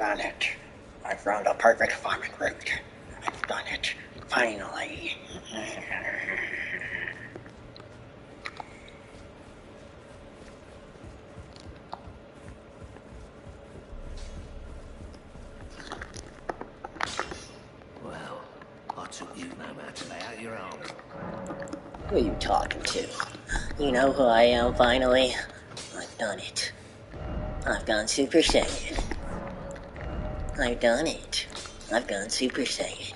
Done it. I found a perfect farming route. I've done it. Finally. Well, I took you no matter to lay out your arms. Who are you talking to? You know who I am, finally? I've done it. I've gone Super Saiyan. I've done it. I've gone Super Saiyan.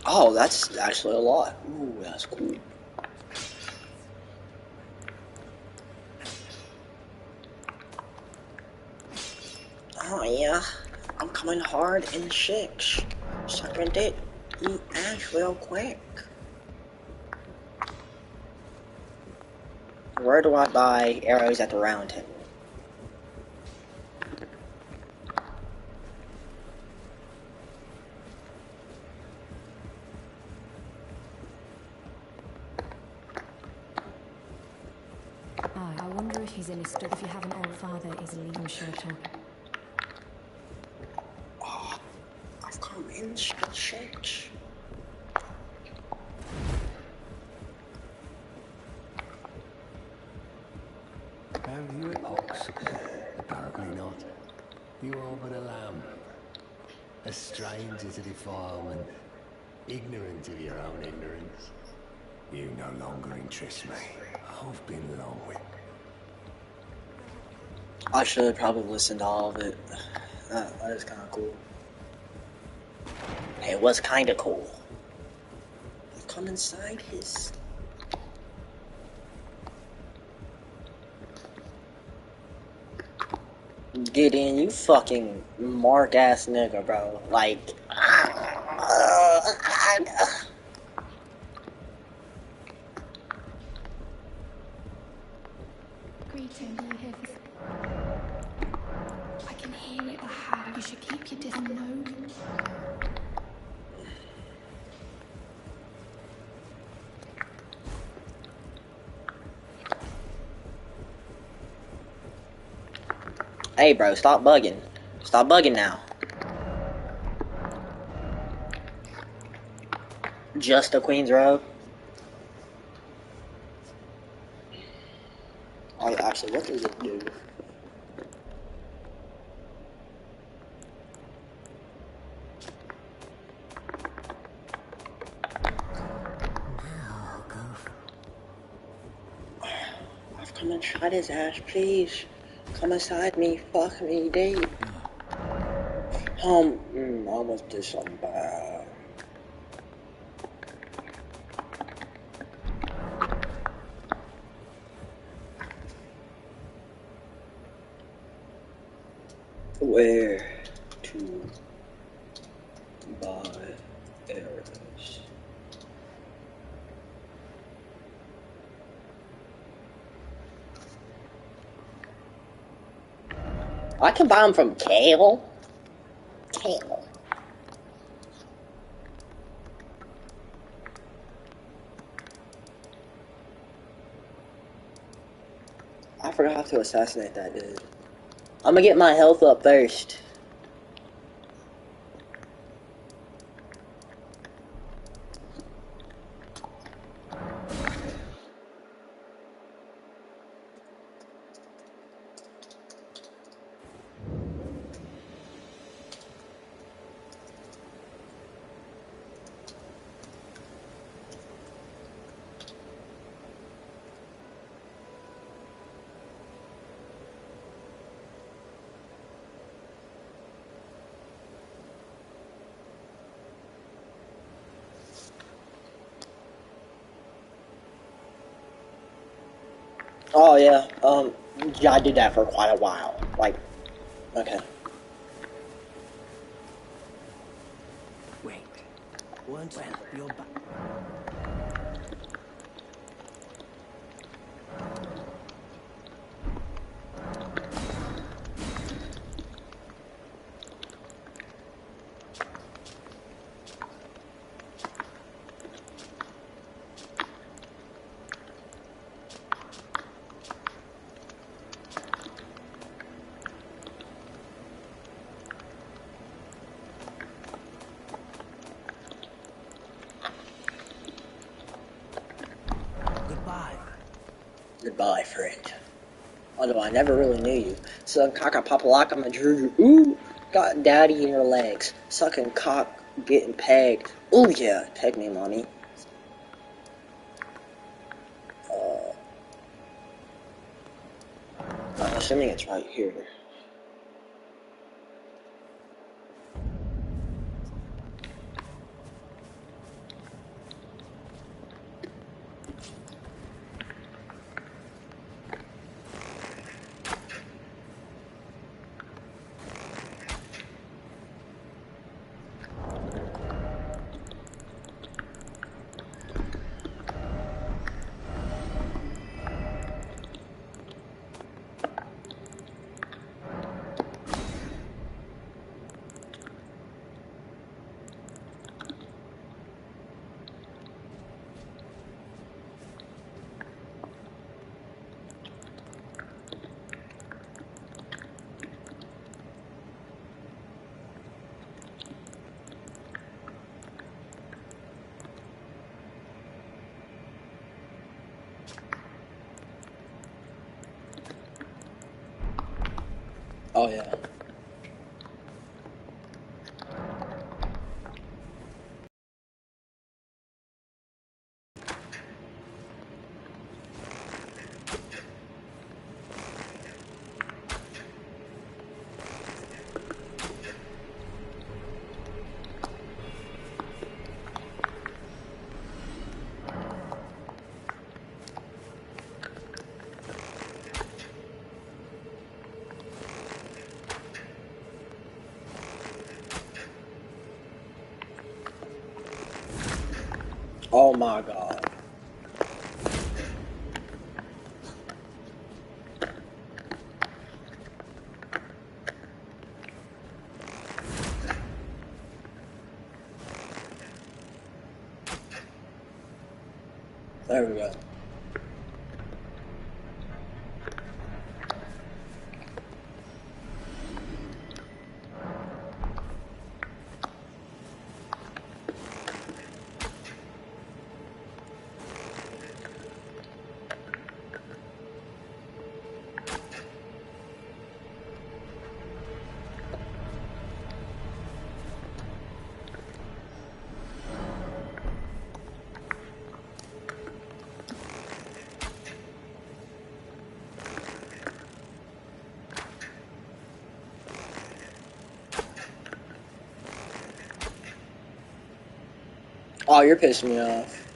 Oh, that's actually a lot. Ooh, that's cool. Oh, yeah. I'm coming hard in 6. Sucking dick. Eat ass real quick. Where do I buy arrows at the round table? I wonder if he's understood if you have an old father is leaving Sheraton. Oh, I've come in 6. Have you an ox? Apparently not. You are but a lamb. A stranger to defilement. Ignorant of your own ignorance. You no longer interest me. I've been long with. I should probably listen to all of it. That is kind of cool. It was kind of cool. I've come inside his... Get in, you fucking mark ass nigga, bro. Like... Greeting, do you hear this? I can hear it. How? You should keep your distance. No. Hey, bro, stop bugging. Stop bugging now. Just the Queen's Road? Oh, actually, what does it do? I've come and shot his ass, please. Come inside me, fuck me, dude. I almost did something bad. Where to buy arrows? I can buy them from Kale. Kale. I forgot to assassinate that dude. I'm gonna get my health up first. Oh yeah, yeah, I did that for quite a while. Like, okay. Wait. Once you're back. Goodbye, friend. Although I never really knew you. Son caca papalaka majuru. Ooh, got daddy in your legs. Sucking cock, getting pegged. Ooh yeah, peg me, mommy. I'm assuming it's right here. Oh yeah. Oh my god. There we go. Oh, you're pissing me off.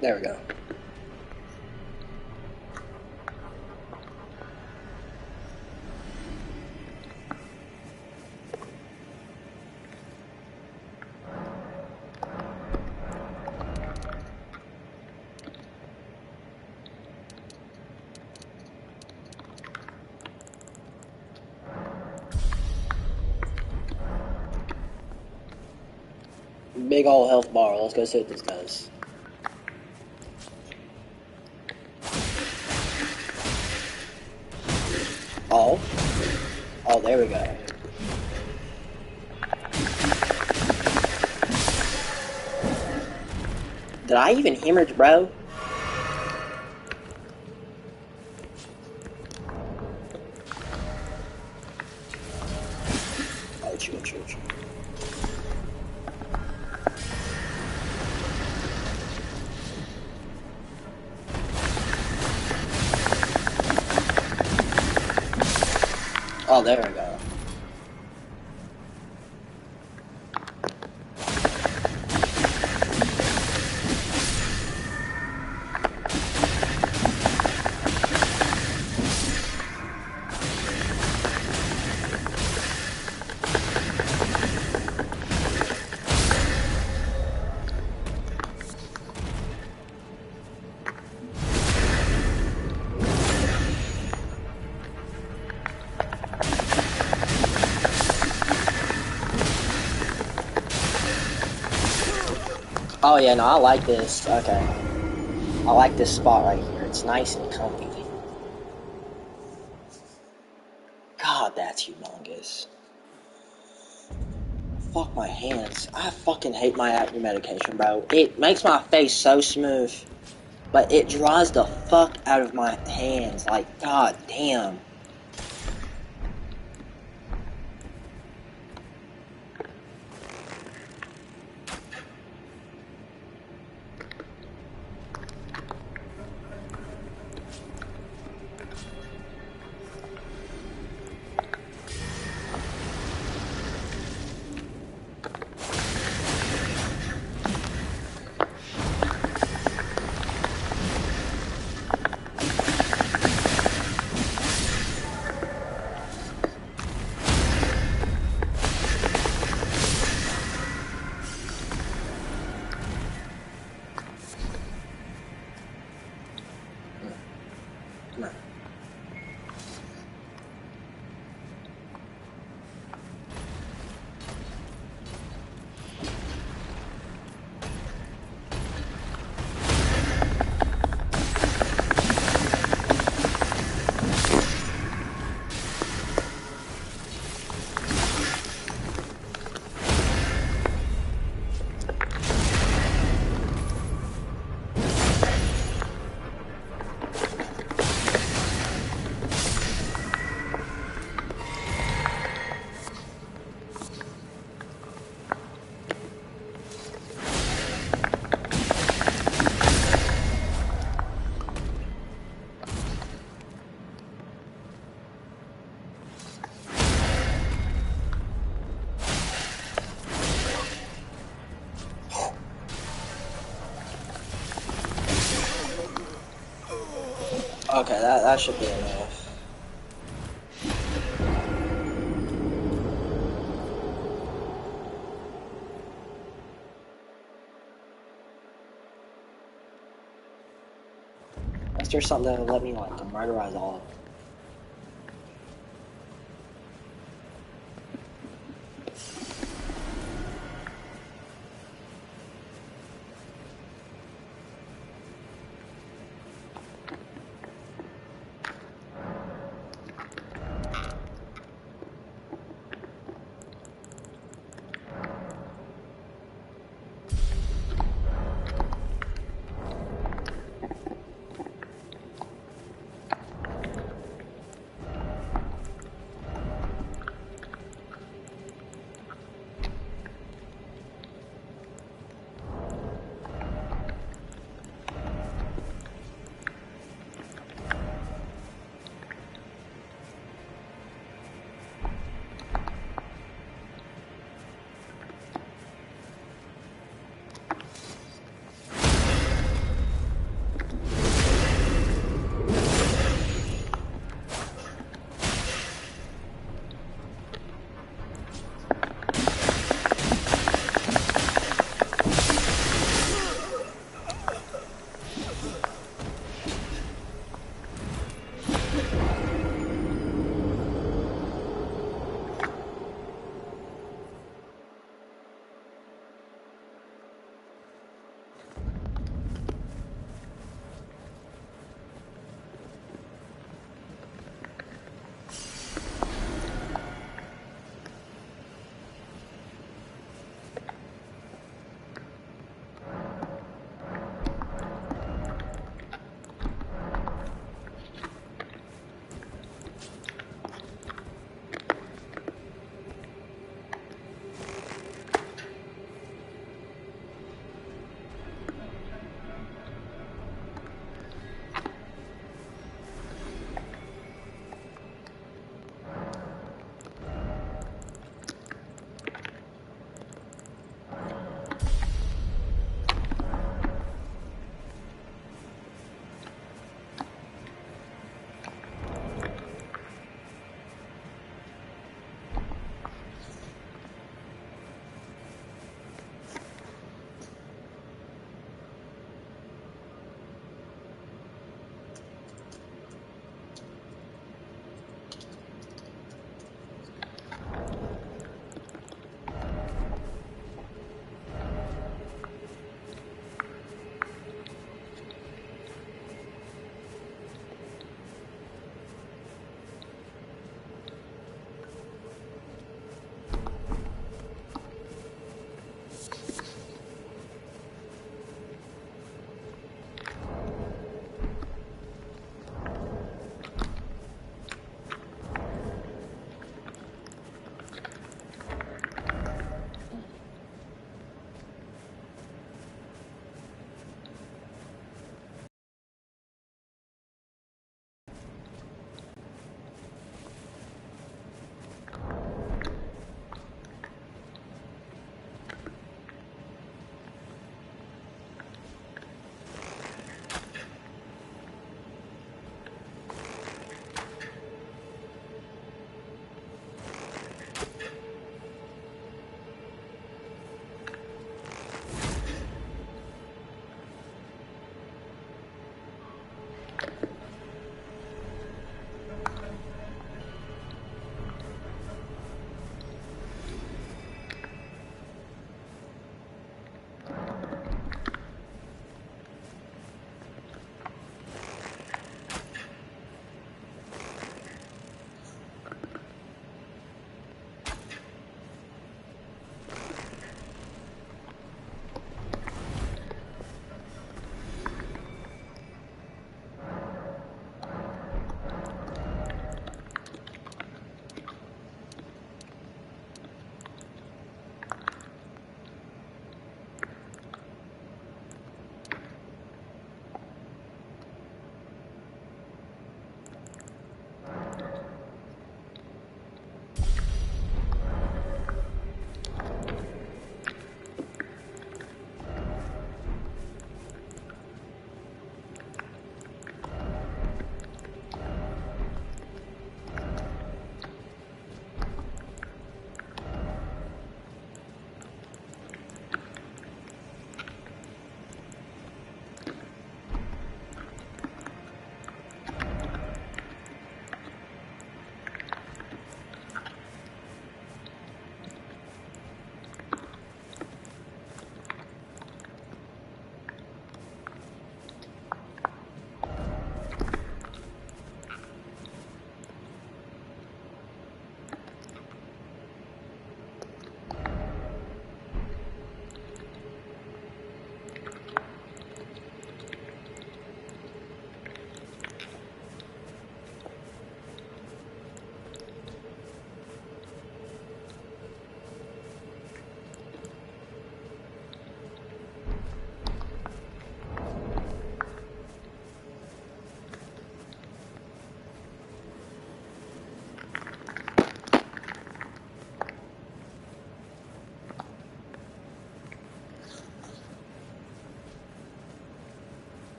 There we go. Big ol' health bar. Let's go see what this does. Oh. Oh, there we go. Did I even hemorrhage, bro? Oh, chill. Oh, there we go. Oh yeah, no, I like this. Okay. I like this spot right here. It's nice and comfy. God, that's humongous. Fuck my hands. I fucking hate my acne medication, bro. It makes my face so smooth, but it dries the fuck out of my hands. Like, god damn. Come on. Okay, that should be enough. Unless there's something that'll let me like murderize all of them.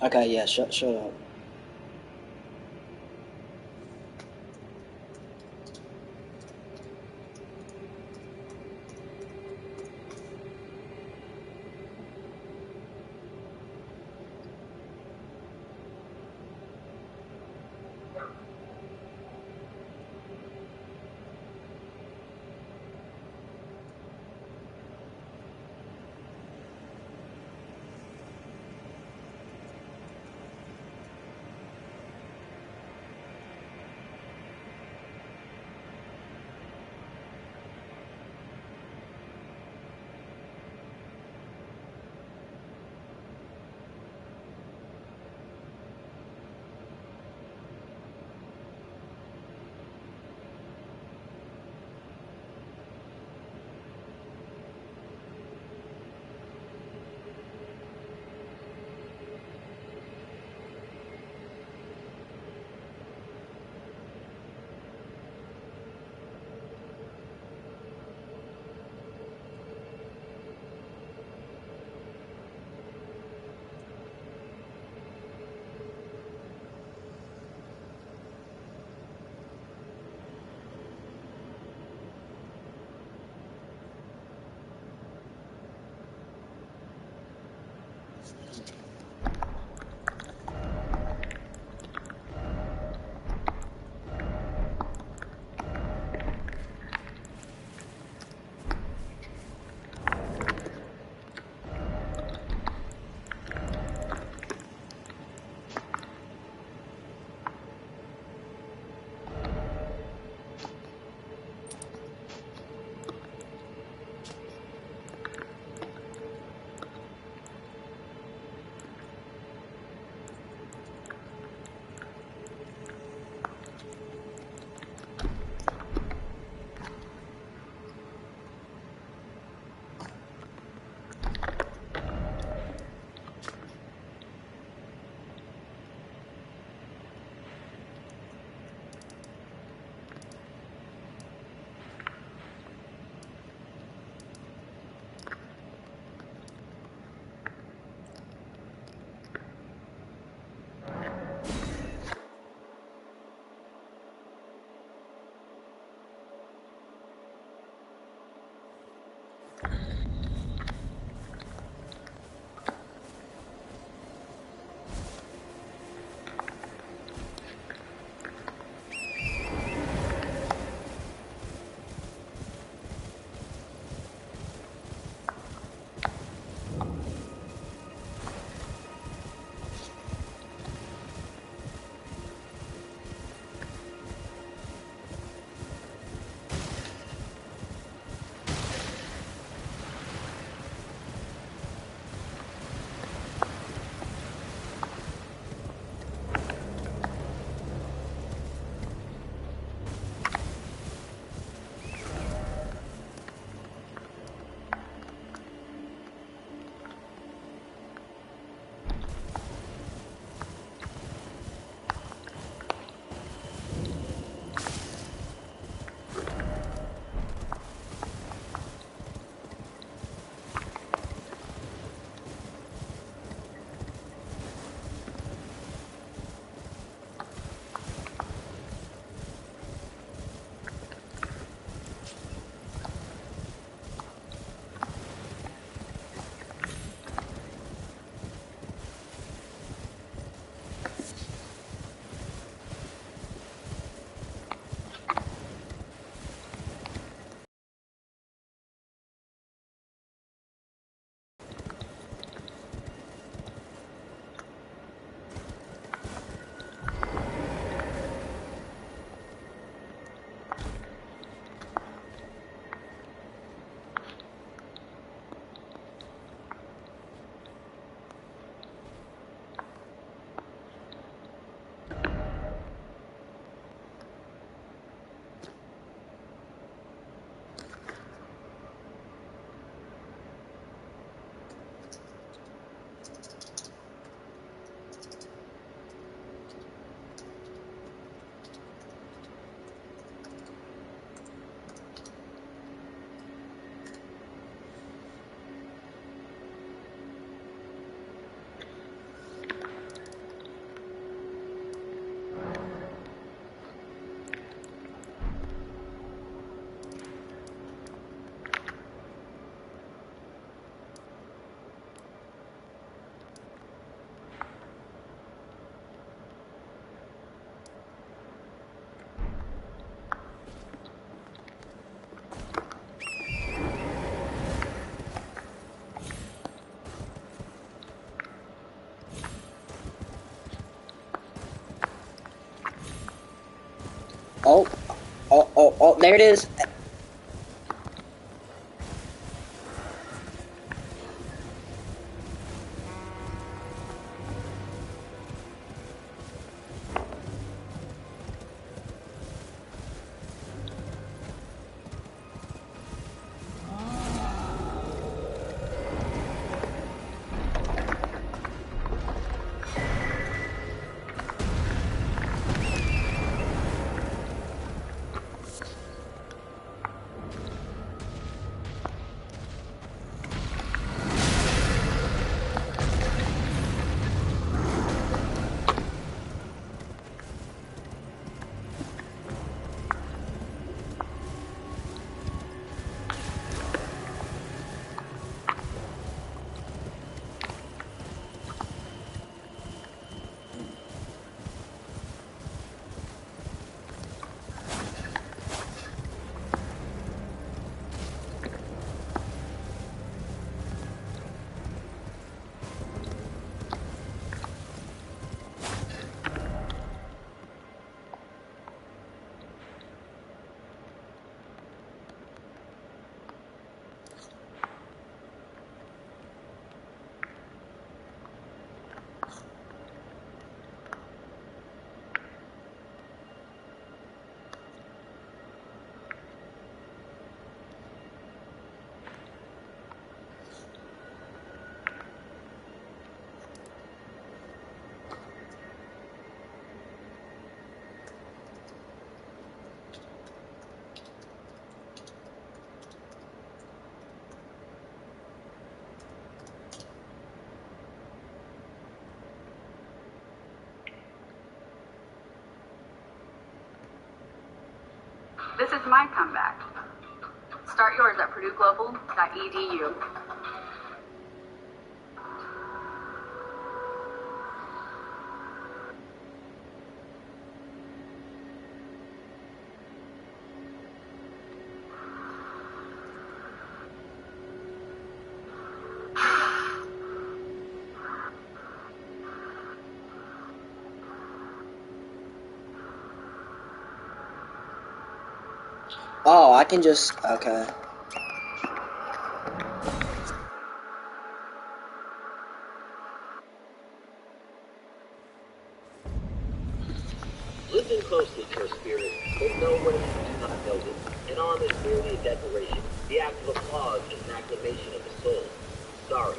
Okay, yeah, shut up. Oh, there it is. This is my comeback. Start yours at purdueglobal.edu. Oh, I can just... Okay. Listen closely, Curse Spirit. There's no way you do not know this. And on this merely a declaration, the act of applause is an acclamation of the soul. Sorry,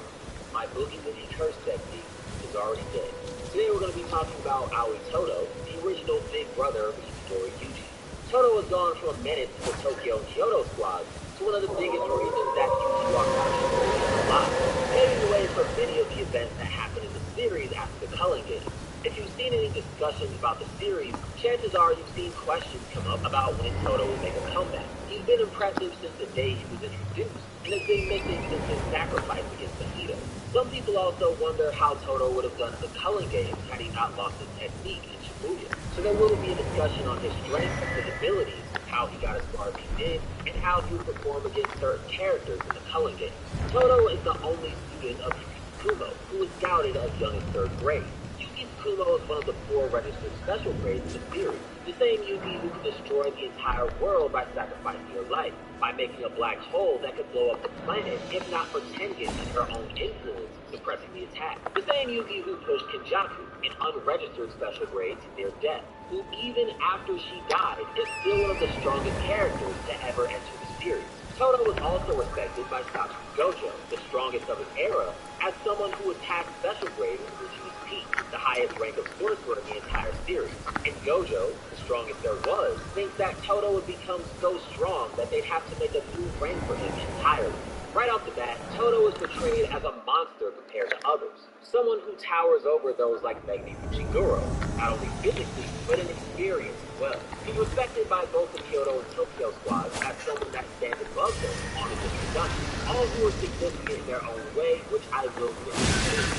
my Boogie Woogie curse technique is already dead. Today we're going to be talking about Aoi Todo, the original big brother of Itadori Yuji. Todo has gone from a menace to the Tokyo and Kyoto squads to one of the biggest reasons that Yuji Wakashi is alive, paving the way for many of the events that happened in the series after the Culling Games. If you've seen any discussions about the series, chances are you've seen questions come up about when Todo will make a comeback. He's been impressive since the day he was introduced, and has been missing since his sacrifice against Mahito. Some people also wonder how Todo would have done in the Culling Games had he not lost his technique in Shibuya. So there will be a discussion on his strengths and his abilities, how he got as far as he did, and how he would perform against certain characters in the Culling Games. Todo is the only student of Yuki Tsukumo, who was scouted as young as 3rd grade. Tsukumo is one of the 4 registered special grades in the series. The same Yugi who could destroy the entire world by sacrificing her life, by making a black hole that could blow up the planet, if not for Tengen and her own influence, suppressing the attack. The same Yugi who pushed Kenjaku, an unregistered special grade, to near death, who even after she died, is still one of the strongest characters to ever enter the series. Todo was also respected by Satsuki Gojo, the strongest of his era, as someone who attacked special grades in Uchi's peak, the highest rank of sorcerer in the entire series. And Gojo, the strongest there was, thinks that Todo would become so strong that they'd have to make a new rank for him entirely. Right off the bat, Todo is portrayed as a monster compared to others, someone who towers over those like Megumi Fushiguro, not only physically, but in experience as well. He's respected by both the Kyoto and Tokyo squads as someone that stands above them on the introduction, all who are significant in their own way, which I will do.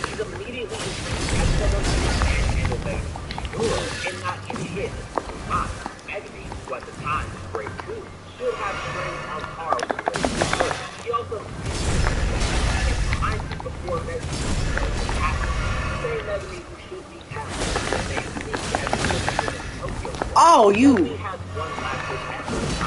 He's immediately introduced as someone who can handle Megumi Fushiguro and not get hit in mind. Megumi, who at the time was grade 2, should have strength on par with grade 2. He also before Megumi same Megumi who should be tasked with the same thing as Tokyo. Oh, you! He has one last wish effort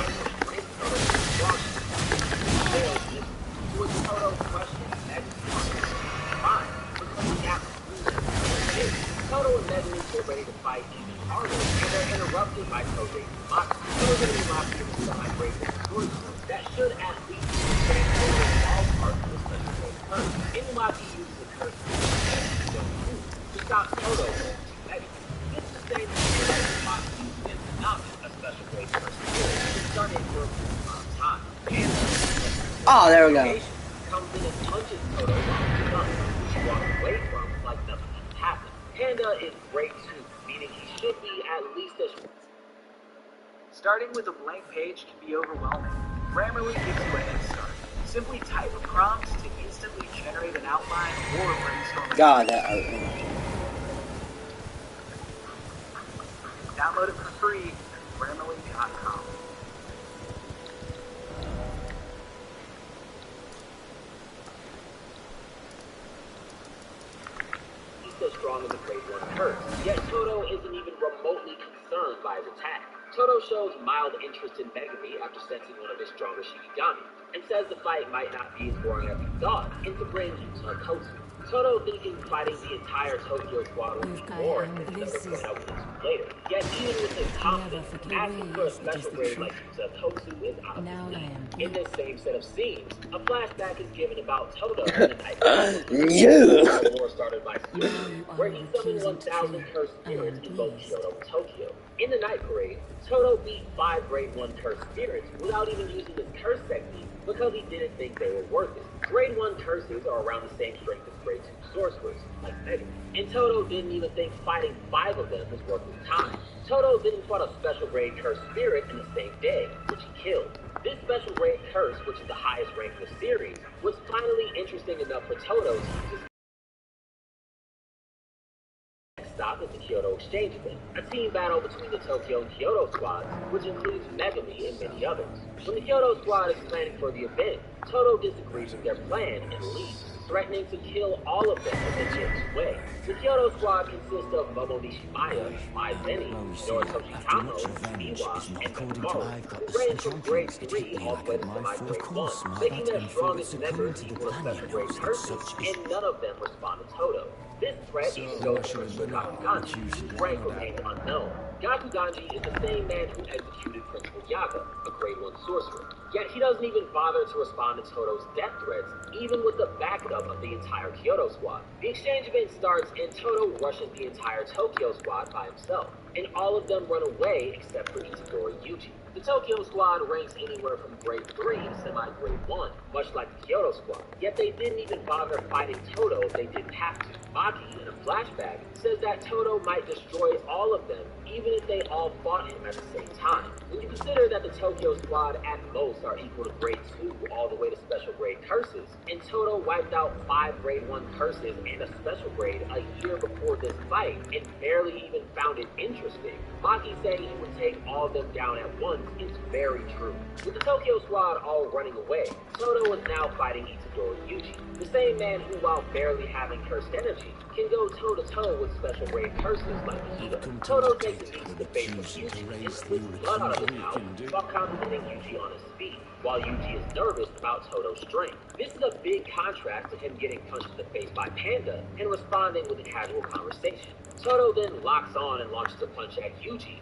Oh, there we go. Comes in and punches Toto while he's done, which he walks away from like nothing has happened. Panda is great too, meaning he should be at least as... Starting with a blank page can be overwhelming. Grammarly gives you a head start. Simply type a prompt to instantly generate an outline or brainstorm. God, that Download it for free at Grammarly.com. He's so strong in the Grade 1 curse, yet Toto isn't even remotely concerned by his attack. Toto shows mild interest in Megami after sensing one of his stronger Shikigami, and says the fight might not be as boring as he thought, and to bring Yuta Kotsu. Toto thinking fighting the entire Tokyo squad would be boring instead of going out with it later. Yet even with his confidence, asking for a special grade like Yuta Kotsu is out of his league. In this same set of scenes, a flashback is given about Toto and the night the war started by Tsurugi, where he summoned 1,000 cursed spirits in both Kyoto and Tokyo. In the night parade, Toto beat 5 Grade 1 cursed spirits without even using his curse technique because he didn't think they were worth it. Grade 1 curses are around the same strength as Grade 2 sorcerers, like Megami. And Toto didn't even think fighting 5 of them was worth his time. Toto then fought a special grade cursed spirit in the same day, which he killed. This special grade curse, which is the highest rank in the series, was finally interesting enough for Toto to use his stop at the Kyoto Exchange event, a team battle between the Tokyo and Kyoto squads, which includes Megami and many others. When the Kyoto squad is planning for the event, Toto disagrees with their plan and leaves, threatening to kill all of them if they get his way. The Kyoto squad consists of Momo Nishimaya, Mai Zeni, Noritoshi Tamo, Miwa, and Komaru, who range from grade 3 all the way to semi-grade 1, making their strongest members equal to special grade curses, and none of them respond to Toto. This threat even goes to Principal Gakuganji, whose rank remains unknown. Gakuganji is the same man who executed Principal Yaga, a grade 1 sorcerer. Yet he doesn't even bother to respond to Toto's death threats, even with the backup of the entire Kyoto squad. The exchange event starts and Toto rushes the entire Tokyo squad by himself, and all of them run away except for Itadori Yuji. The Tokyo squad ranks anywhere from grade 3 to semi-grade 1, much like the Kyoto squad, yet they didn't even bother fighting Toto if they didn't have to. Maki, in a flashback, says that Toto might destroy all of them, even if they all fought him at the same time. When you consider that the Tokyo squad at most are equal to grade 2 all the way to special grade curses, and Toto wiped out 5 grade 1 curses and a special grade a year before this fight, and barely even found it interesting, Maki saying he would take all of them down at once is very true. With the Tokyo squad all running away, Toto is now fighting Itadori Yuji, the same man who, while barely having cursed energy, can go toe-to-toe with special grade curses like Mahito. Toto takes a knee to the face of Yuji and spits blood out of his mouth while complimenting Yuji on his speed, while Yuji is nervous about Toto's strength. This is a big contrast to him getting punched in the face by Panda and responding with a casual conversation. Toto then locks on and launches a punch at Yuji,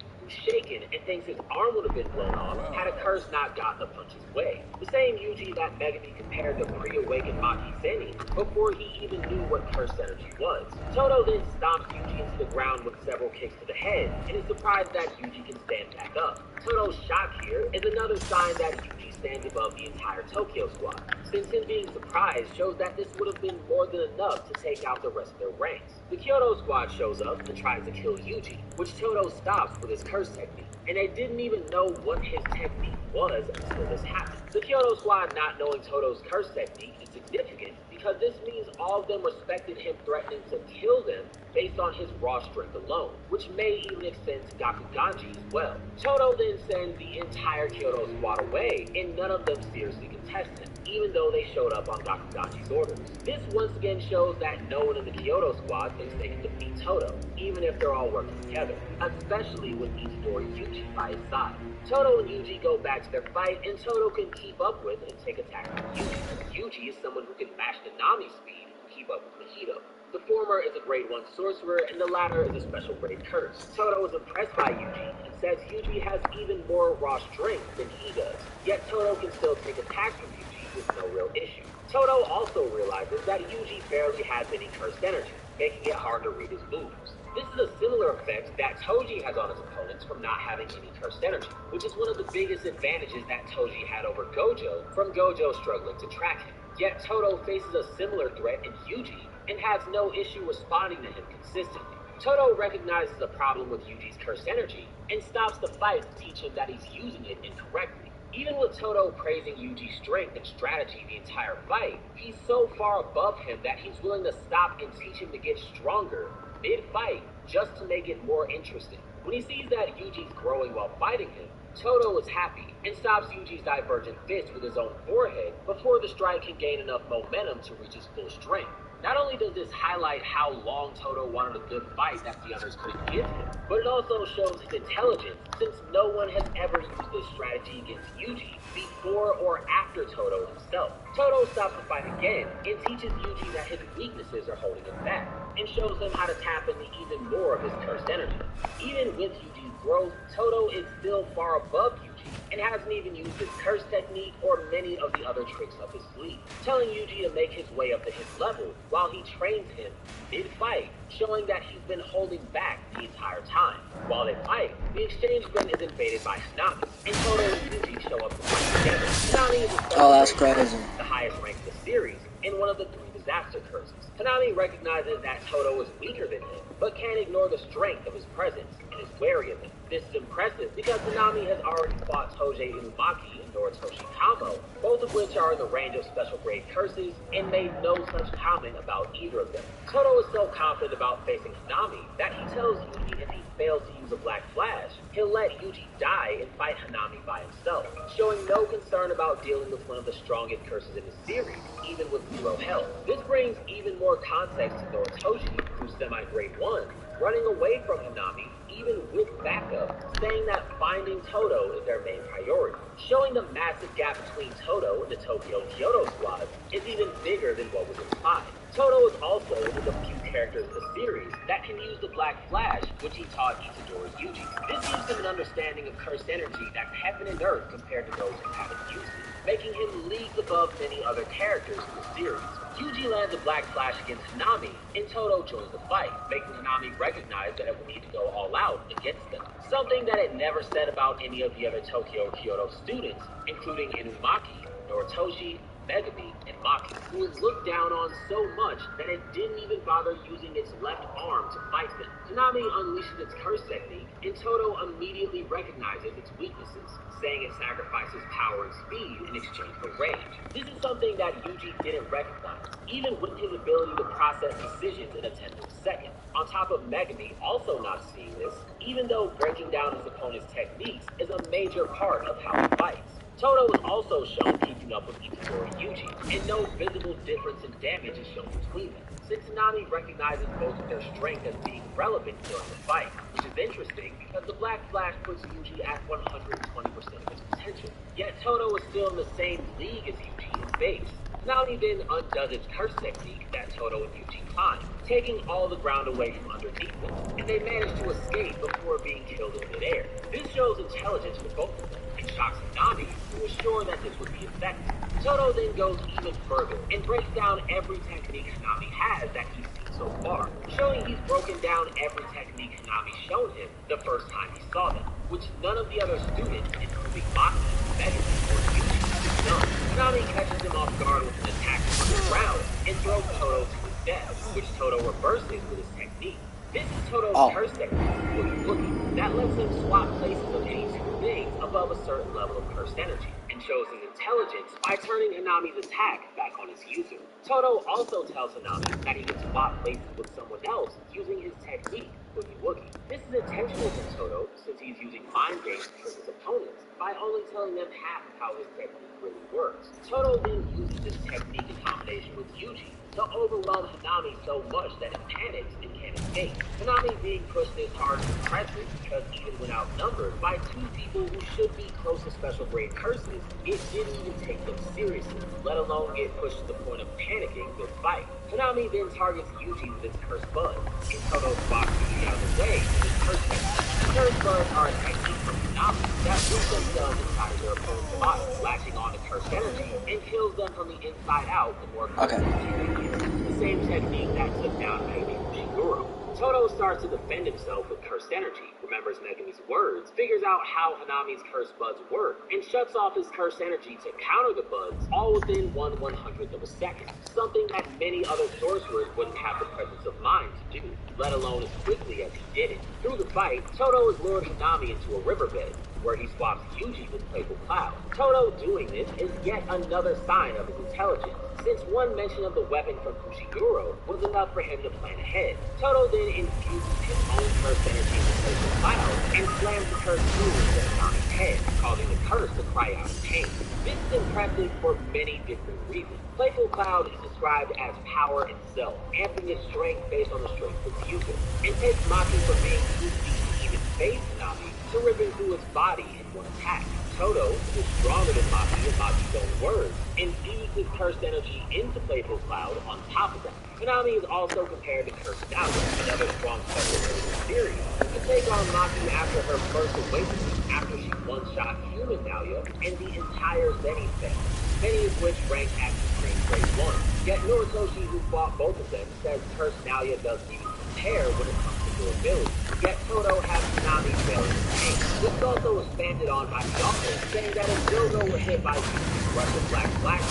shaken and thinks his arm would have been blown off had a curse not gotten the punch's way. The same Yuji that Megami compared to pre-awakened Maki Zeni before he even knew what cursed energy was. Toto then stomps Yuji into the ground with several kicks to the head and is surprised that Yuji can stand back up. Toto's shock here is another sign that Yuji stands above the entire Tokyo squad, since him being surprised shows that this would have been more than enough to take out the rest of their ranks. The Kyoto squad shows up and tries to kill Yuji, which Toto stops with his curse technique, and they didn't even know what his technique was until this happened. The Kyoto squad not knowing Toto's curse technique is significant because this means all of them respected him threatening to kill them based on his raw strength alone, which may even extend to Gakuganji as well. Toto then sends the entire Kyoto squad away, and none of them seriously contest him, even though they showed up on Gakuganji's orders. This once again shows that no one in the Kyoto squad thinks they can defeat Toto, even if they're all working together, especially with Itadori Yuji by his side. Toto and Yuji go back to their fight, and Toto can keep up with and take attacks from Yuji. Yuji is someone who can match Nanami's speed and keep up with Mahito. The former is a grade 1 sorcerer, and the latter is a special grade curse. Toto is impressed by Yuji, and says Yuji has even more raw strength than he does, yet Toto can still take attacks from Yuji with no real issue. Toto also realizes that Yuji barely has any cursed energy, making it hard to read his moves. This is a similar effect that Toji has on his opponents from not having any cursed energy, which is one of the biggest advantages that Toji had over Gojo from Gojo struggling to track him. Yet Todo faces a similar threat in Yuji and has no issue responding to him consistently. Todo recognizes the problem with Yuji's cursed energy and stops the fight to teach him that he's using it incorrectly. Even with Todo praising Yuji's strength and strategy the entire fight, he's so far above him that he's willing to stop and teach him to get stronger mid-fight just to make it more interesting. When he sees that Yuji's growing while fighting him, Todo is happy and stops Yuji's divergent fist with his own forehead before the strike can gain enough momentum to reach his full strength. Not only does this highlight how long Todo wanted a good fight that the others couldn't give him, but it also shows his intelligence, since no one has ever used this strategy against Yuji before or after Todo himself. Todo stops the fight again and teaches Yuji that his weaknesses are holding him back, and shows him how to tap into even more of his cursed energy. Even with Yuji's growth, Todo is still far above Yuji and hasn't even used his curse technique or many of the other tricks up his sleeve, telling Yuji to make his way up to his level while he trains him mid-fight, showing that he's been holding back the entire time. While they fight, the exchange bin is invaded by Hanami, and Todo and Yuji show up to fight together. Hanami is that's crazy. The highest rank of the series, and one of the 3 disaster curses. Hanami recognizes that Todo is weaker than him, but can't ignore the strength of his presence and is wary of him. This is impressive because Hanami has already fought Toji Inumaki and Noritoshi Kamo, both of which are in the range of special grade curses, and made no such comment about either of them. Todo is so confident about facing Hanami that he tells Yuji if he fails to use a Black Flash, he'll let Yuji die and fight Hanami by himself, showing no concern about dealing with one of the strongest curses in the series, even with 0 health. This brings even more context to Noritoshi, who's semi-grade 1, running away from Hanami even with backup, saying that finding Todo is their main priority, showing the massive gap between Todo and the Tokyo Kyoto squad is even bigger than what was implied. Todo is also one of the few characters in the series that can use the Black Flash, which he taught Itadori Yuji. This gives him an understanding of cursed energy that's heaven and earth compared to those who haven't used it, making him leagues above many other characters in the series. Yuji lands a Black Flash against Hanami, and Todo joins the fight, making Hanami recognize that it will need to go all out against them. Something that it never said about any of the other Tokyo Kyoto students, including Inumaki, Noritoshi, Megumi, and Maki, who is looked down on so much that it didn't even bother using its left arm to fight them. Hanami unleashes its curse technique, and Todo immediately recognizes its weaknesses, saying it sacrifices power and speed in exchange for range. This is something that Yuji didn't recognize, even with his ability to process decisions in a tenth of a second. On top of Megumi also not seeing this, even though breaking down his opponent's techniques is a major part of how he fights. Todo is also shown keeping up with Itadori Yuji, and no visible difference in damage is shown between them, since Hanami recognizes both of their strength as being relevant during the fight, which is interesting because the Black Flash puts Yuji at 120% of his potential. Yet Todo is still in the same league as Yuji in base. Hanami then undoes its curse technique that Todo and Yuji climb, taking all the ground away from underneath them, and they manage to escape before being killed in midair. This shows intelligence for both of them, and shocks Hanami, who was sure that this would be effective. Todo then goes even further and breaks down every technique Hanami has that he's seen so far, showing he's broken down every technique Hanami showed him the first time he saw them, which none of the other students, including Maki, Megumi, or Yuji, have done. Hanami catches him off guard with an attack from the ground and throws Todo to his death, which Todo reverses with his technique. This is Todo's curse technique, Looking, that lets him swap places of any 2 things above a certain level of cursed energy, and shows his intelligence by turning Hanami's attack back on his user. Todo also tells Hanami that he can swap places with someone else using his technique, Boogie Woogie. This is intentional from Todo, since he's using mind games to trick his opponents by only telling them half of how his technique really works. Todo then uses this technique in combination with Yuji to overwhelm Hanami so much that it panics and can't escape. Hanami being pushed this hard is impressive because even when outnumbered by 2 people who should be close to special grade curses, it didn't even take them seriously, let alone get pushed to the point of panicking mid-fight. Hanami then targets Yuji with its curse bud, and Todo blocks Yuji out of the way with his curse technique. Curse buds are a technique from Hanami that roots themselves inside of their opponent's body, latching on to cursed energy and kills them from the inside out the more cursed energy they use. The same technique that took down Megumi Fushiguro. Todo starts to defend himself with cursed energy, remembers Megumi's words, figures out how Hanami's cursed buds work, and shuts off his cursed energy to counter the buds, all within 1/100th of a second. Something that many other sorcerers wouldn't have the presence of mind to do, let alone as quickly as he did it. Through the fight, Todo has lured Hanami into a riverbed, where he swaps Yuji with Playful Cloud. Todo doing this is yet another sign of his intelligence, since one mention of the weapon from Fushiguro was enough for him to plan ahead. Todo then infuses his own cursed energy with Playful Cloud and slams the cursed moon into Hanami's head, causing the curse to cry out in pain. This is impressive for many different reasons. Playful Cloud is described as power itself, amping its strength based on the strength of the user, and takes Maki from being too weak to even face Hanami to ripping through his body in one attack. Todo, who is stronger than Maki in Maki's own words, infused his cursed energy into Playful Cloud on top of that. Hanami is also compared to Cursed Nalia, another strong special in the series, to take on Maki after her first awakening, after she one-shot human Nalia and the entire Zenith family, many of which rank at Supreme Grade 1. Yet Noritoshi, who fought both of them, says Cursed Nalia doesn't even compare when it comes to durability. Yet Todo has Hanami failing his pain. This is also expanded on by Yoko, saying that if Jogo were hit by Yuji's Russian Black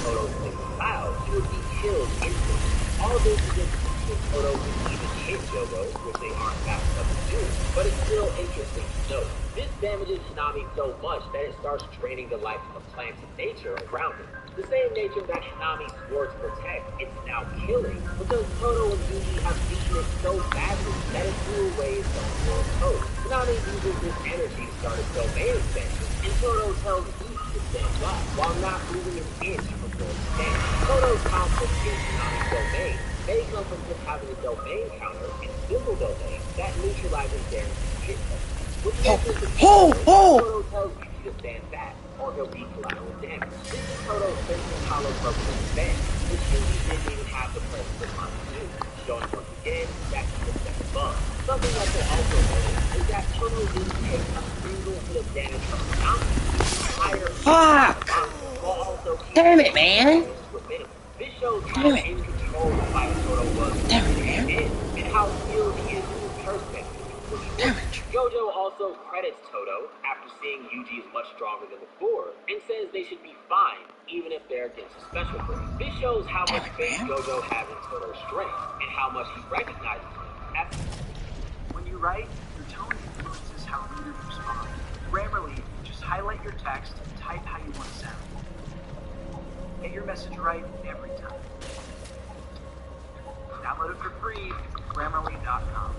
Todo's Playful Cloud, he would be killed instantly. All this is if Todo can even hit Jogo, which they aren't fast enough to do, but it's still interesting to note. This damages Hanami so much that it starts draining the life of plants and nature around it. The same nature that Hanami swore to protect, it's now killing, because Todo and Yuji have beaten it so badly that it threw away its own world code. Hanami uses this energy to start its domain expansion, and Todo tells Yuji to stand by, while not moving an inch from where it stands. Todo's conflict in Hanami's domain may come from him having a domain counter in a single domain that neutralizes guaranteed hit points. With the entrance of Todo tells Yuji to stand back, or he'll be collateral damage. This is Todo's Central Hollow Broken Advance, which Yuji didn't even have the presence of mind to do, showing once again that he was step above. Something that they also notice is that Todo didn't take a single hit of damage from Hanami, Fuck! while also Damn it, man! This shows how in control the fight Todo was and how skilled he is in his curse technique. Gojo also credits Todo after seeing Yuji is much stronger than before, and says they should be fine, even if they're against a special grade. This shows how much faith Gojo has in Todo's strength, and how much he recognizes him as. When you write, your tone influences how readers respond. Grammarly, just highlight your text and type how you want to sound. Get your message right every time. Download it for free from Grammarly.com.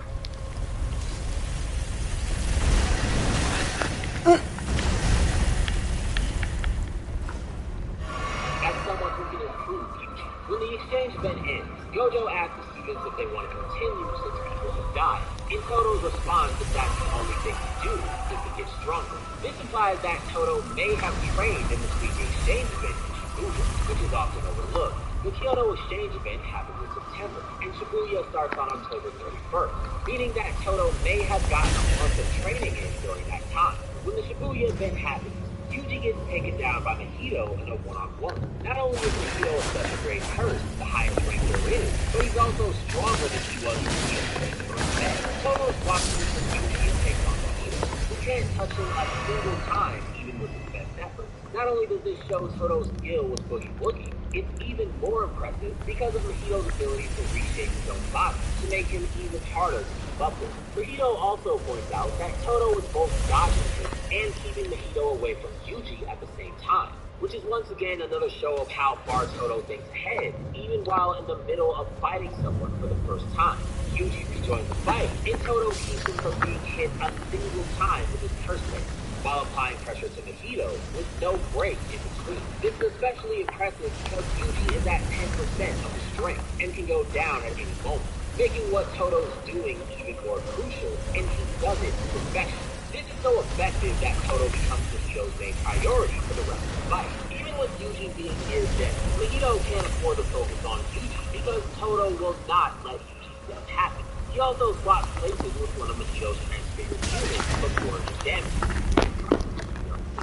As someone who can improve Yuji. When the exchange event ends, Gojo asks the students if they want to continue since people have died. In Todo's response, that that's the only thing to do is to get stronger. This implies that Todo may have trained in between the exchange event and Shibuya, which is often overlooked. The Kyoto exchange event happens in September, and Shibuya starts on October 31st, meaning that Todo may have gotten a month of training in during that time. When the Shibuya event happens, Yuji gets taken down by Mahito in a one-on-one. Not only is Mahito a special grade curse, the highest rank there is, but he's also stronger than he was when he was first met. Todo swaps from Yuji and takes on Mahito, who can't touch him a single time, even with his best efforts. Not only does this show Todo's skill with Boogie Woogie, it's even more impressive because of Mahito's ability to reshape his own body to make him even harder to keep up with. Mahito also points out that Todo is both dodging him and keeping Mahito away from Yuji at the same time, which is once again another show of how far Todo thinks ahead, even while in the middle of fighting someone for the first time. Yuji rejoins the fight, and Todo keeps him from being hit a single time with his curse technique, while applying pressure to Mahito with no break in between. This is especially impressive because Yuji is at 10% of his strength and can go down at any moment, making what Todo's doing even more crucial, and he does it to perfection. This is so effective that Todo becomes Mahito's main priority for the rest of the fight. Even with Yuji being near death, Mahito can't afford to focus on Yuji because Todo will not let Yuji's death happen. He also swaps places with one of Mahito's transfigured units before his damage.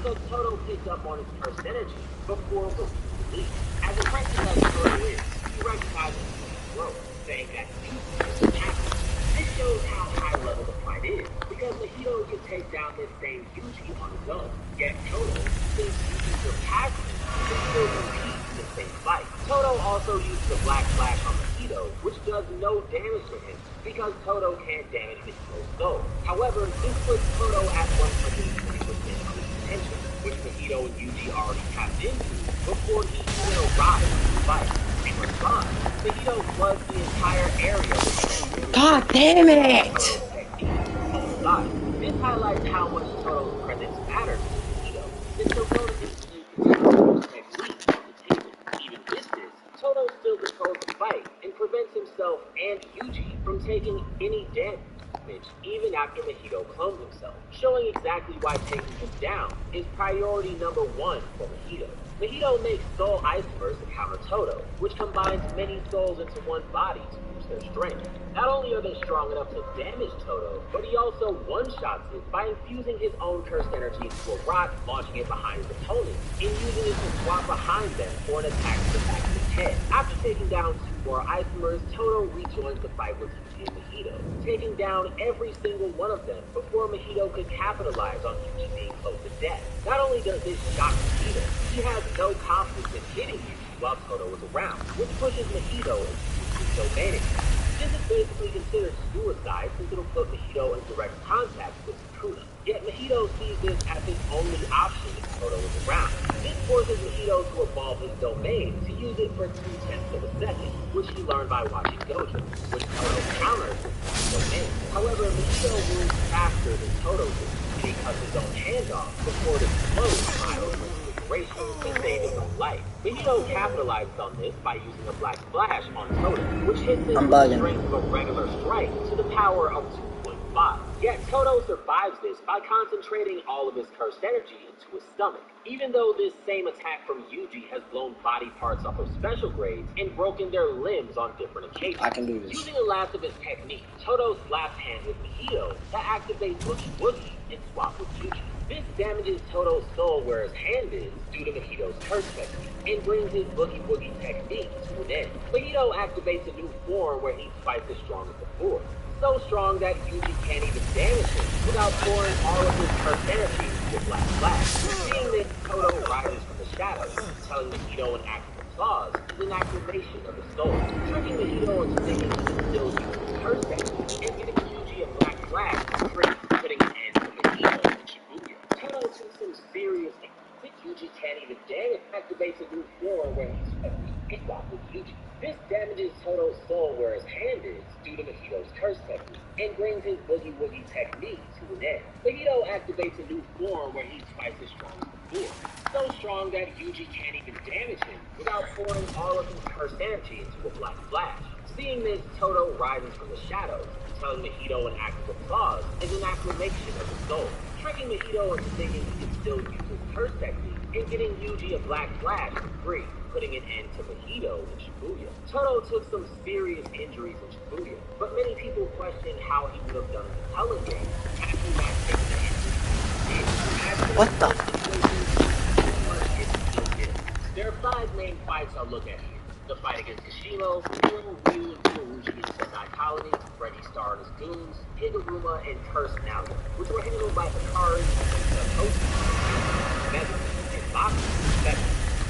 So Todo picks up on his cursed energy before Mahito leaves. As impressive as Todo is, he recognizes his growth, saying that Yuji is attacking. This shows how high level the fight is, because Mahito can take down this same Yuji on his own. Yet Todo, since Yuji surpassed him, can still compete in the same fight. Todo also uses the Black Flash on Mahito, which does no damage to him, because Todo can't damage Mahito's soul. However, this puts Todo at 120% of his potential, which Mahito and Yuji already tapped into before he even arrived in the fight. In response, Mahito floods the entire area with God damn it! This highlights how much Todo's presence matters to Mahito, since the world is continuing to technique on the table. Even with this, Todo still controls the fight and prevents himself and Yuji from taking any damage, even after Mahito clones himself, showing exactly why taking him down is priority number 1 for Mahito. Mahito makes Soul Isomers to counter Todo, which combines many souls into one body to use their strength. Not only are they strong enough to damage Todo, but he also one-shots it by infusing his own cursed energy into a rock, launching it behind his opponent, and using it to swap behind them for an attack to the back of his head. After taking down 2 more Isomers, Todo rejoins the fight with Yuji and Mahito, taking down every single one of them before Mahito could capitalize on Yuji being close to death. Not only does this shock Mahito, he has no confidence in hitting Yuji while Todo is around, which pushes Mahito into Yuji's domain. This is basically considered suicide since it'll put Mahito in direct contact with Sukuna. Yet Mahito sees this as his only option if Todo is around. This forces Mahito to evolve his domain to use it for 0.3 of a second, which he learned by watching Gojo, which Todo counters his domain. However, Mahito moves faster than Todo does, and he cuts his own hand off before it explodes by to save his own life. Mahito capitalizes on this by using a Black Flash on Todo, which hits him with the strength of a regular strike to the power of 2.5. Yet Todo survives this by concentrating all of his cursed energy into his stomach, even though this same attack from Yuji has blown body parts off of special grades and broken their limbs on different occasions. I can do this. Using the last of his technique, Todo slaps hands with Mahito to activate Boogie Woogie and swap with Yuji. This damages Todo's soul where his hand is due to Mahito's curse technique and brings his Boogie Woogie technique to an end. Mahito activates a new form where he's twice as strong as before. So strong that Yuji can't even damage him without pouring all of his curse energy into Black Flash. Seeing this, Todo rises from the shadows, telling Mahito an act of applause is an activation of the soul, tricking Mahito into thinking he can still use his curse technique and giving Yuji a Black Flash for free, putting an end to Mahito. Todo took some serious damage. Yuji can't even damage, activates a new form where he's swapped with Yuji. This damages Todo's soul where his hand is due to Mahito's curse technique and brings his Boogie Woogie technique to an end. Mahito activates a new form where he's twice as strong as before. So strong that Yuji can't even damage him without pouring all of his cursed energy into a Black Flash. Seeing this, Todo rises from the shadows, telling Mahito an act of applause is an acclamation of the soul, tricking Mahito into thinking he can still use his curse technique and getting Yuji a Black Flash for free, putting an end to Mahito in Shibuya. Todo took some serious injuries in Shibuya, but many people question how he would have done in the Cullen game after not taking the injuries. What the? There are 5 main fights I'll look at here. The fight against Kishimo, Hiro, Ryu, and Kurouchi in Sentai Colony, Freddy Star and his goons, Higuruma, and Curse Nalia, which were handled by Hikari, Toshi, and Baki.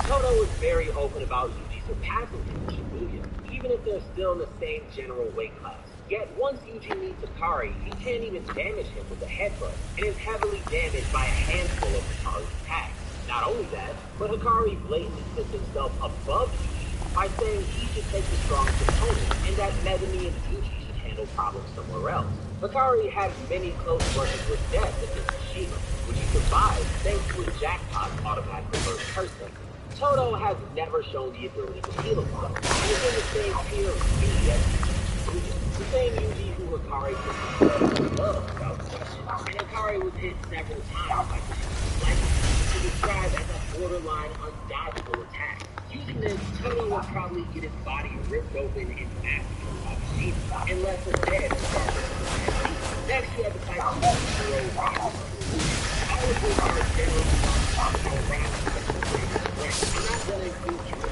Todo is very open about Yuji surpassing him in Shibuya, even if they're still in the same general weight class. Yet once Yuji meets Hikari, he can't even damage him with a headbutt, and is heavily damaged by a handful of Hikari's attacks. Not only that, but Hikari blatantly puts himself above Yuji by saying he should take the strongest opponent, and that Megumi and Yuji should handle problems somewhere else. Hikari had many close brushes with death against Kishima, which he survived thanks to his jackpot automatic reverse curse technique. Todo has never shown the ability to heal himself, and is in the same tier of speed as Yuji. The same Yuji who Hikari took love without question, and Hikari was hit several times by Kishima's lightning, to describe as a borderline undodgeable attack. Using this, Todo will probably get his body ripped open and massacred by Kishima, unless he's dead as far as next, you have the fight of Hiro, Ryu, all of which are generally around I'm not going to include Yuji.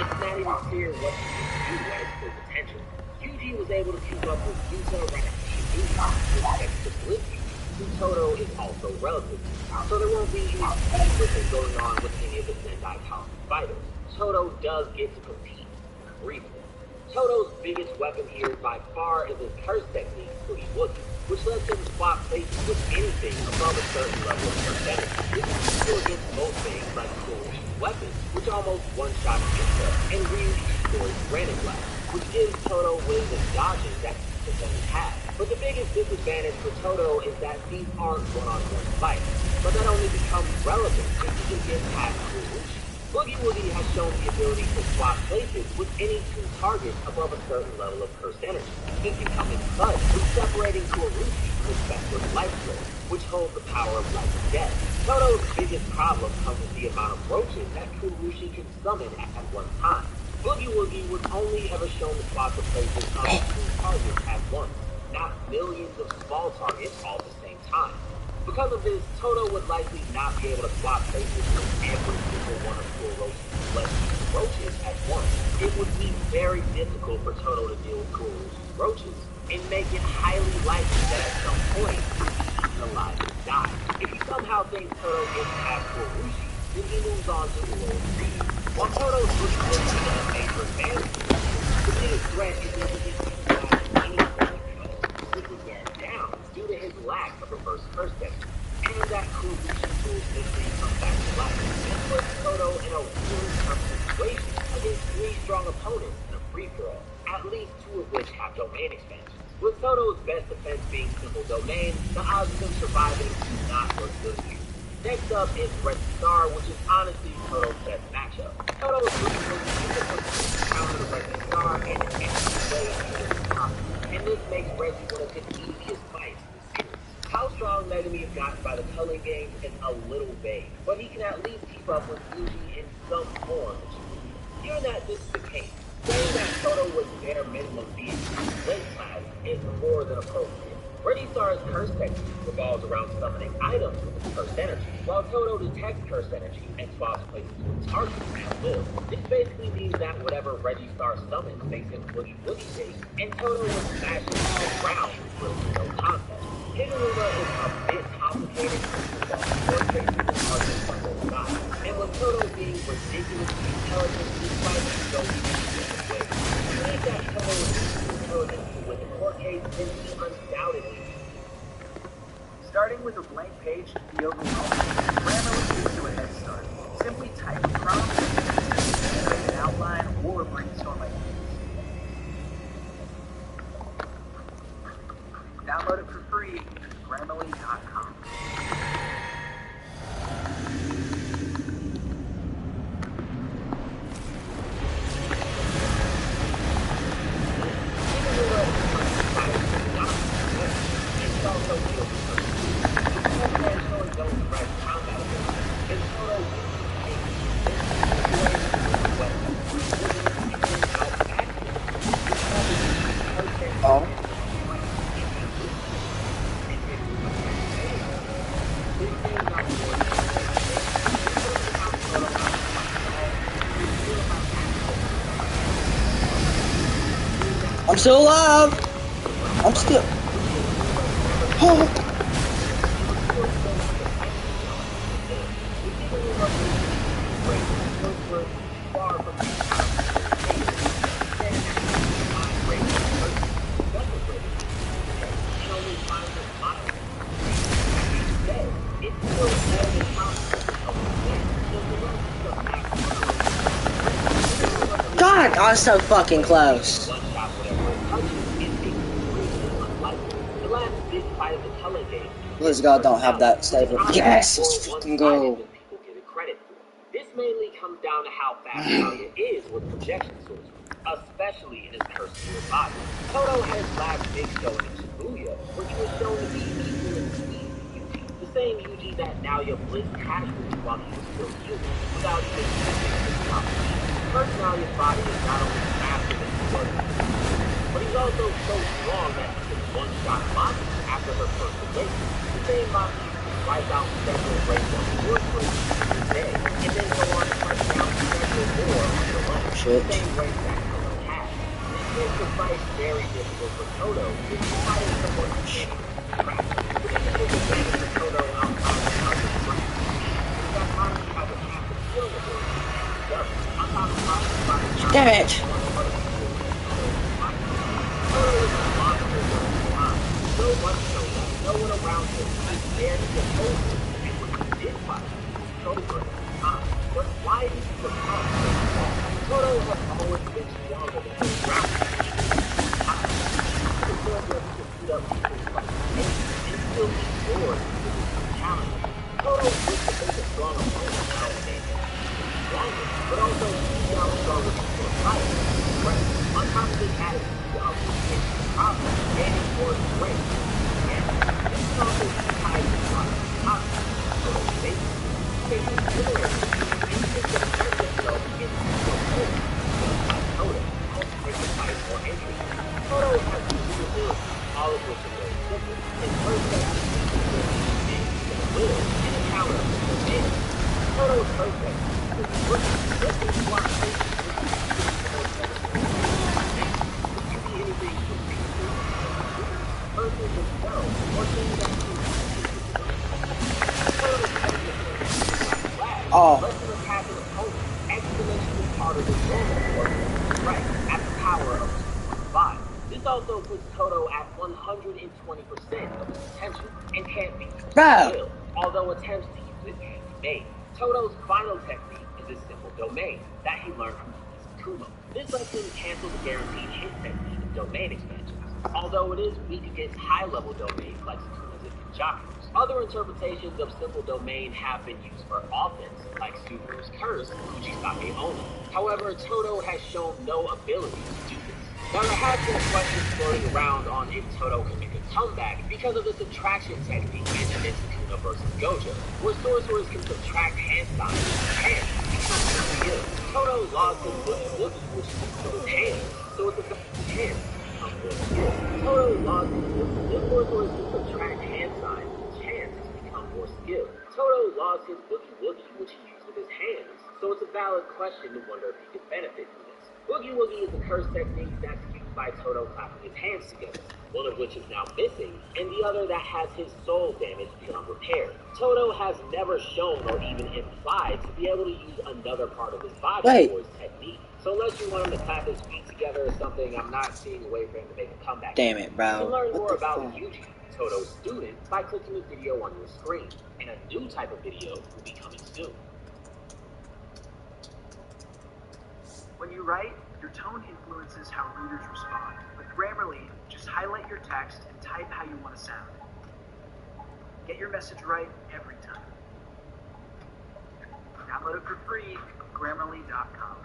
It's not even clear what he can do at his full potential. Yuji was able to keep up with Yuta Ranaki next to Blippi, who Todo is also relative to. So there won't be any speed going on with any of the Sendai Colony fighters. Todo does get to compete, briefly. Todo's biggest weapon here by far is his curse technique, Boogie Woogie, which lets him swap places with anything above a certain level of percentage. This is still against most things like Kuroi's weapons, which almost one-shot Yuta, and Ryuji Shikori's Granite Blast, which gives Todo ways of dodging that he doesn't have. But the biggest disadvantage for Todo is that these aren't one-on-one fights, but that only becomes relevant if he can get past Kuroishi. Boogie Woogie has shown the ability to swap places with any two targets above a certain level of curse energy. It can come in clutch when separating Kuroishi with Vesper's Life Flow, which holds the power of life and death. Todo's biggest problem comes with the amount of roaches that Kuroishi can summon at one time. Boogie Woogie was only ever shown to swap the places of two targets at once, not millions of small targets all at the same time. Because of this, Todo would likely not be able to swap places with every single one of Kuroishi's roaches at once. It would be very difficult for Todo to deal with Kuroishi's roaches, and make it highly likely that at some point he would be eaten alive and die. If he somehow thinks Todo gets past Kuroishi, then he moves on to the lower region. While Todo's looking for a major advantage, the biggest threat is that he can utilize any control, which would wear him down due to his lack of reverse curse technique, and that Kuroishi tools mystery comes back to life. This puts Todo in a really tough situation against three strong opponents in a free-for-all, at least two of which have domain expansions. With Todo's best defense being simple domain, the odds of him surviving do not look good here. Next up is Reggie Star, which is honestly Todo's best matchup. Todo is looking for the counter to Reggie Star and in any way possible, and this makes Reggie one of the easiest fights in the series. How strong Megami is gotten by the culling games is a little vague, but he can at least keep up with Yuji in some form. Given that this is the case, saying that Todo was bare minimum being link class is more than appropriate. Reggie Star's curse technique revolves around summoning items with his curse energy, while Todo detects curse energy and swaps places with targets at will. This basically means that whatever Reggie Star summons makes him Boogie Woogie based, and Todo will smash it to the ground with no contest. Hidoruma is a bit complicated because four faces and targets on both sides, and with Todo being ridiculously intelligent, these fights go different ways. I think that Todo is intelligent to win the court case, then he undoubtedly. Starting with a blank page to be overwhelming, Grammarly gives you a head start. Simply type a prompt, generate an outline, or brainstorm ideas. Download it for free at Grammarly.com. I'm still alive. I'm still. Oh. God, I was so fucking close. Please God, don't have that stable. Yes, let's fucking go. This mainly comes down to how fast Talia is with projection sources, especially in his cursed body. Todo had his last big show in Shibuya, where he was shown to be equal in speed to Yuji, the same Yuji that Naoya blitzed casually while he was still human, without even testing his competition. First, Nalia's body is not only faster than he was, but he's also so strong that he can one-shot monsters after her first awakening. The same monster wipe out several races on the wood for a day, and then go on to touch down several more on the run. The same race that Todo had. This makes the fight very difficult for Toto to hire someone who can't even crack. But the biggest advantage for Toto outside of Mountain Strength is that Monaco has a massive healing ability and he does. On top of Monaco's Damn it! Toto is a monster during the line, so much so that no one around him is there to oppose him, and when he did fight, Cobra at the time. But why did he become so strong? Toto has always been stronger than his ground. He was ready to beat up people's like him, and still be bored with his challenge. Toto used to face a strong opponent now and then. Stronger, but also he's now stronger people to fight. Right. On top of his attitude of his problem and his more strength. And this is also tied to a lot of confidence. So they faces similar and he can defend himself in more points. Like Toto, helps make the fight more interesting. Toto has two abilities, all of which are very simple. His first step is a will and a counter for man. Toto's perfect. Oh. Less than a pass of opponent, exponentially harder than normal or right at the power of 2.5. This also puts Toto at 120% of his potential and can't be used at will, although attempts to use it can be made. Toto's final technique is a simple domain that he learned from Kumo. This lets him cancel the guaranteed hit technique of domain expansions, although it is weak against high-level domains like Sukuna's and Kenjaku's. Other interpretations of simple domain have been used for offense, like Subaru's Curse, Fujisake Ono. However, Toto has shown no ability to do this. Now, there have been questions floating around on if Toto can make a comeback because of the subtraction technique mentioned in Sukuna vs. Gojo, where sorcerers can subtract hand size and become more skilled. Toto lost his Boogie, which is his hands, so it's a hand become more skilled. Toto lost his Boogie. If sorcerers can subtract hand size, more skilled. Toto lost his Boogie Woogie, which he used with his hands, so it's a valid question to wonder if he could benefit from this. Boogie Woogie is a curse technique that's used by Toto clapping his hands together, one of which is now missing, and the other that has his soul damaged beyond repair. Toto has never shown or even implied to be able to use another part of his body for his technique. So unless you want him to clap his feet together or something, I'm not seeing a way for him to make a comeback. Damn it, bro. You can learn more about Yuji, Toto's student, by clicking the video on your screen, and a new type of video will be coming soon. When you write, your tone influences how readers respond. With Grammarly, just highlight your text and type how you want to sound. Get your message right every time. Download it for free at Grammarly.com.